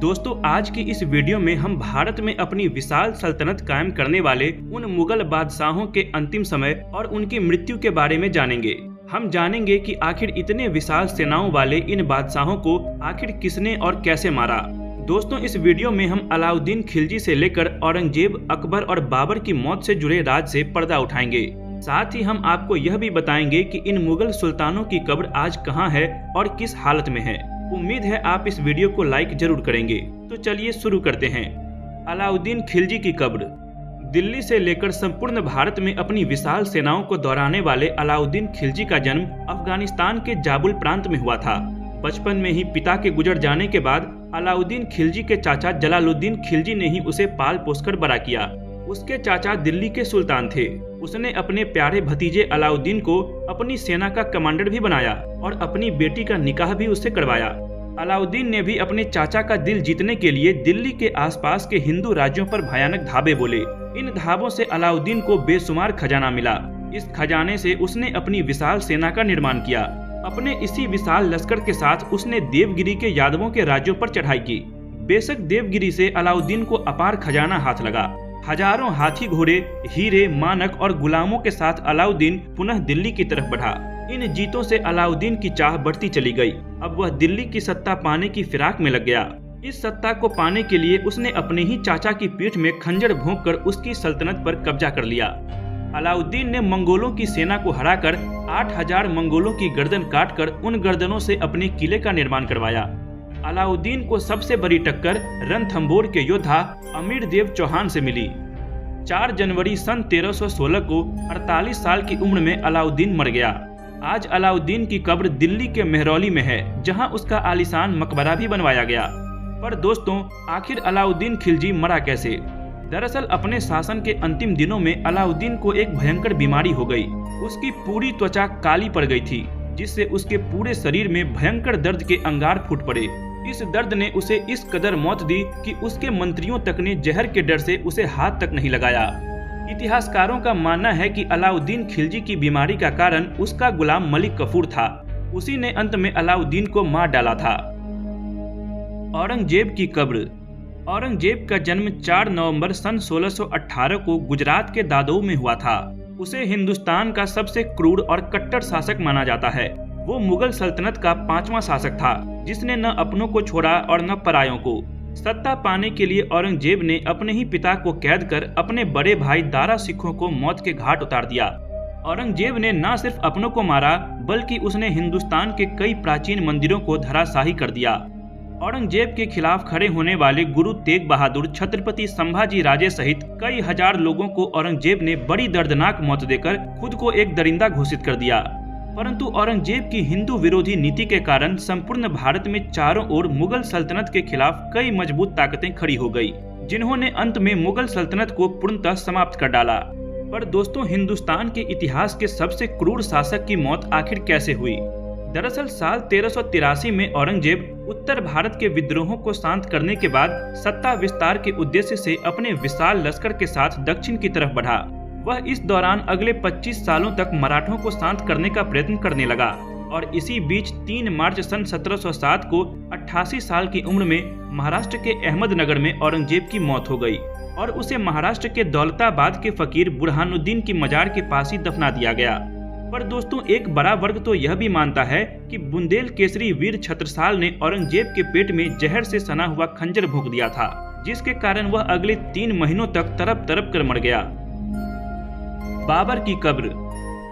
दोस्तों आज की इस वीडियो में हम भारत में अपनी विशाल सल्तनत कायम करने वाले उन मुगल बादशाहों के अंतिम समय और उनकी मृत्यु के बारे में जानेंगे। हम जानेंगे कि आखिर इतने विशाल सेनाओं वाले इन बादशाहों को आखिर किसने और कैसे मारा। दोस्तों इस वीडियो में हम अलाउद्दीन खिलजी से लेकर औरंगजेब, अकबर और बाबर की मौत से जुड़े राज से पर्दा उठाएंगे। साथ ही हम आपको यह भी बताएंगे कि इन मुगल सुल्तानों की कब्र आज कहां है और किस हालत में है। उम्मीद है आप इस वीडियो को लाइक जरूर करेंगे। तो चलिए शुरू करते हैं। अलाउद्दीन खिलजी की कब्र। दिल्ली से लेकर संपूर्ण भारत में अपनी विशाल सेनाओं को दौड़ाने वाले अलाउद्दीन खिलजी का जन्म अफगानिस्तान के जाबुल प्रांत में हुआ था। बचपन में ही पिता के गुजर जाने के बाद अलाउद्दीन खिलजी के चाचा जलालुद्दीन खिलजी ने ही उसे पाल पोसकर बड़ा किया। उसके चाचा दिल्ली के सुल्तान थे। उसने अपने प्यारे भतीजे अलाउद्दीन को अपनी सेना का कमांडर भी बनाया और अपनी बेटी का निकाह भी उससे करवाया। अलाउद्दीन ने भी अपने चाचा का दिल जीतने के लिए दिल्ली के आसपास के हिंदू राज्यों पर भयानक धावे बोले। इन धावों से अलाउद्दीन को बेशुमार खजाना मिला। इस खजाने से उसने अपनी विशाल सेना का निर्माण किया। अपने इसी विशाल लश्कर के साथ उसने देवगिरी के यादवों के राज्यों पर चढ़ाई की। बेशक देवगिरी से अलाउद्दीन को अपार खजाना हाथ लगा। हजारों हाथी घोड़े, हीरे, मानक और गुलामों के साथ अलाउद्दीन पुनः दिल्ली की तरफ बढ़ा। इन जीतों से अलाउद्दीन की चाह बढ़ती चली गई। अब वह दिल्ली की सत्ता पाने की फिराक में लग गया। इस सत्ता को पाने के लिए उसने अपने ही चाचा की पीठ में खंजर भोंककर उसकी सल्तनत पर कब्जा कर लिया। अलाउद्दीन ने मंगोलों की सेना को हराकर 8000 मंगोलों की गर्दन काटकर उन गर्दनों से अपने किले का निर्माण करवाया। अलाउद्दीन को सबसे बड़ी टक्कर रणथंभौर के योद्धा अमीर देव चौहान से मिली। 4 जनवरी सन 1316 को 48 साल की उम्र में अलाउद्दीन मर गया। आज अलाउद्दीन की कब्र दिल्ली के मेहरौली में है, जहां उसका आलीशान मकबरा भी बनवाया गया। पर दोस्तों आखिर अलाउद्दीन खिलजी मरा कैसे? दरअसल अपने शासन के अंतिम दिनों में अलाउद्दीन को एक भयंकर बीमारी हो गई। उसकी पूरी त्वचा काली पड़ गई थी, जिससे उसके पूरे शरीर में भयंकर दर्द के अंगार फूट पड़े। इस दर्द ने उसे इस कदर मौत दी कि उसके मंत्रियों तक ने जहर के डर से उसे हाथ तक नहीं लगाया। इतिहासकारों का मानना है कि अलाउद्दीन खिलजी की बीमारी का कारण उसका गुलाम मलिक कफूर था। उसी ने अंत में अलाउद्दीन को मार डाला था। औरंगजेब की कब्र। औरंगजेब का जन्म 4 नवंबर सन 1618 को गुजरात के दादोऊ में हुआ था। उसे हिंदुस्तान का सबसे क्रूर और कट्टर शासक माना जाता है। वो मुगल सल्तनत का 5वां शासक था, जिसने न अपनों को छोड़ा और न परायों को। सत्ता पाने के लिए औरंगजेब ने अपने ही पिता को कैद कर अपने बड़े भाई दारा सिखों को मौत के घाट उतार दिया। औरंगजेब ने न सिर्फ अपनों को मारा, बल्कि उसने हिंदुस्तान के कई प्राचीन मंदिरों को धराशाही कर दिया। औरंगजेब के खिलाफ खड़े होने वाले गुरु तेग बहादुर, छत्रपति संभाजी राजे सहित कई हजार लोगों को औरंगजेब ने बड़ी दर्दनाक मौत देकर खुद को एक दरिंदा घोषित कर दिया। परंतु औरंगजेब की हिंदू विरोधी नीति के कारण संपूर्ण भारत में चारों ओर मुगल सल्तनत के खिलाफ कई मजबूत ताकतें खड़ी हो गई, जिन्होंने अंत में मुगल सल्तनत को पूर्णतः समाप्त कर डाला। पर दोस्तों हिंदुस्तान के इतिहास के सबसे क्रूर शासक की मौत आखिर कैसे हुई? दरअसल साल 1383 में औरंगजेब उत्तर भारत के विद्रोहों को शांत करने के बाद सत्ता विस्तार के उद्देश्य से अपने विशाल लश्कर के साथ दक्षिण की तरफ बढ़ा। वह इस दौरान अगले 25 सालों तक मराठों को शांत करने का प्रयत्न करने लगा और इसी बीच 3 मार्च सन 1707 को 88 साल की उम्र में महाराष्ट्र के अहमदनगर में औरंगजेब की मौत हो गई और उसे महाराष्ट्र के दौलताबाद के फकीर बुरहानुद्दीन की मजार के पास ही दफना दिया गया। पर दोस्तों एक बड़ा वर्ग तो यह भी मानता है कि बुंदेल केसरी वीर छत्रसाल ने औरंगजेब के पेट में जहर से सना हुआ खंजर भोंक दिया था, जिसके कारण वह अगले 3 महीनों तक तड़प तड़प कर मर गया। बाबर की कब्र।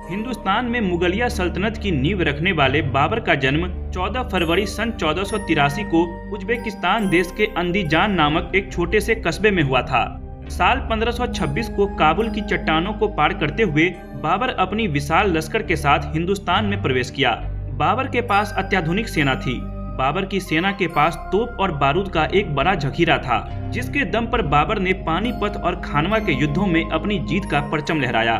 हिंदुस्तान में मुगलिया सल्तनत की नींव रखने वाले बाबर का जन्म 14 फरवरी सन 1483 को उज्बेकिस्तान देश के अंदीजान नामक एक छोटे से कस्बे में हुआ था। साल 1526 को काबुल की चट्टानों को पार करते हुए बाबर अपनी विशाल लश्कर के साथ हिंदुस्तान में प्रवेश किया। बाबर के पास अत्याधुनिक सेना थी। बाबर की सेना के पास तोप और बारूद का एक बड़ा जखीरा था, जिसके दम पर बाबर ने पानीपत और खानवा के युद्धों में अपनी जीत का परचम लहराया।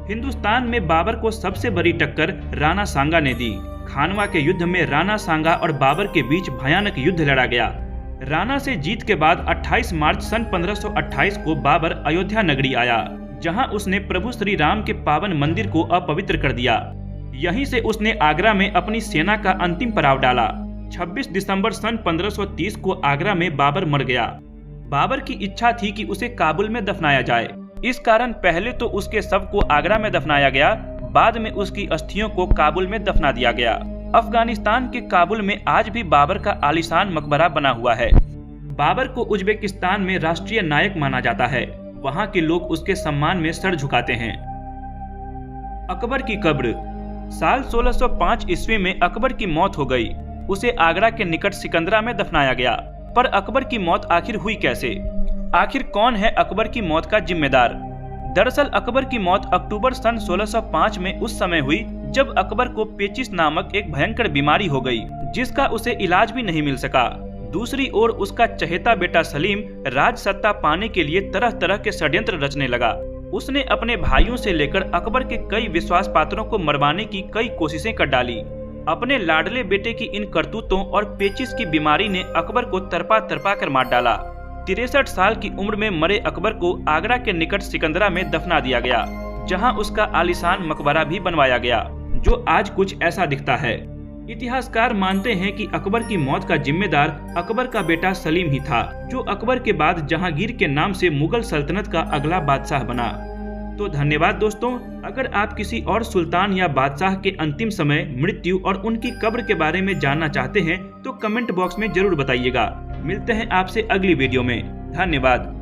हिंदुस्तान में बाबर को सबसे बड़ी टक्कर राणा सांगा ने दी। खानवा के युद्ध में राणा सांगा और बाबर के बीच भयानक युद्ध लड़ा गया। राणा से जीत के बाद 28 मार्च सन 1528 को बाबर अयोध्या नगरी आया, जहां उसने प्रभु श्री राम के पावन मंदिर को अपवित्र कर दिया। यहीं से उसने आगरा में अपनी सेना का अंतिम पड़ाव डाला। 26 दिसंबर सन 1530 को आगरा में बाबर मर गया। बाबर की इच्छा थी कि उसे काबुल में दफनाया जाए। इस कारण पहले तो उसके शव को आगरा में दफनाया गया, बाद में उसकी अस्थियों को काबुल में दफना दिया गया। अफगानिस्तान के काबुल में आज भी बाबर का आलीशान मकबरा बना हुआ है। बाबर को उज्बेकिस्तान में राष्ट्रीय नायक माना जाता है। वहाँ के लोग उसके सम्मान में सर झुकाते हैं। अकबर की कब्र। साल 1605 ईस्वी में अकबर की मौत हो गई। उसे आगरा के निकट सिकंदरा में दफनाया गया। पर अकबर की मौत आखिर हुई कैसे? आखिर कौन है अकबर की मौत का जिम्मेदार? दरअसल अकबर की मौत अक्टूबर सन 1605 में उस समय हुई जब अकबर को पेचिश नामक एक भयंकर बीमारी हो गई, जिसका उसे इलाज भी नहीं मिल सका। दूसरी ओर उसका चहेता बेटा सलीम राज सत्ता पाने के लिए तरह तरह के षड्यंत्र रचने लगा। उसने अपने भाइयों से लेकर अकबर के कई विश्वास पात्रों को मरवाने की कई कोशिशें कर डाली। अपने लाडले बेटे की इन करतूतों और पेचिश की बीमारी ने अकबर को तरपा तरपा कर मार डाला। 63 साल की उम्र में मरे अकबर को आगरा के निकट सिकंदरा में दफना दिया गया, जहां उसका आलीशान मकबरा भी बनवाया गया, जो आज कुछ ऐसा दिखता है। इतिहासकार मानते हैं कि अकबर की मौत का जिम्मेदार अकबर का बेटा सलीम ही था, जो अकबर के बाद जहांगीर के नाम से मुगल सल्तनत का अगला बादशाह बना। तो धन्यवाद दोस्तों। अगर आप किसी और सुल्तान या बादशाह के अंतिम समय, मृत्यु और उनकी कब्र के बारे में जानना चाहते हैं तो कमेंट बॉक्स में जरूर बताइएगा। मिलते हैं आपसे अगली वीडियो में। धन्यवाद।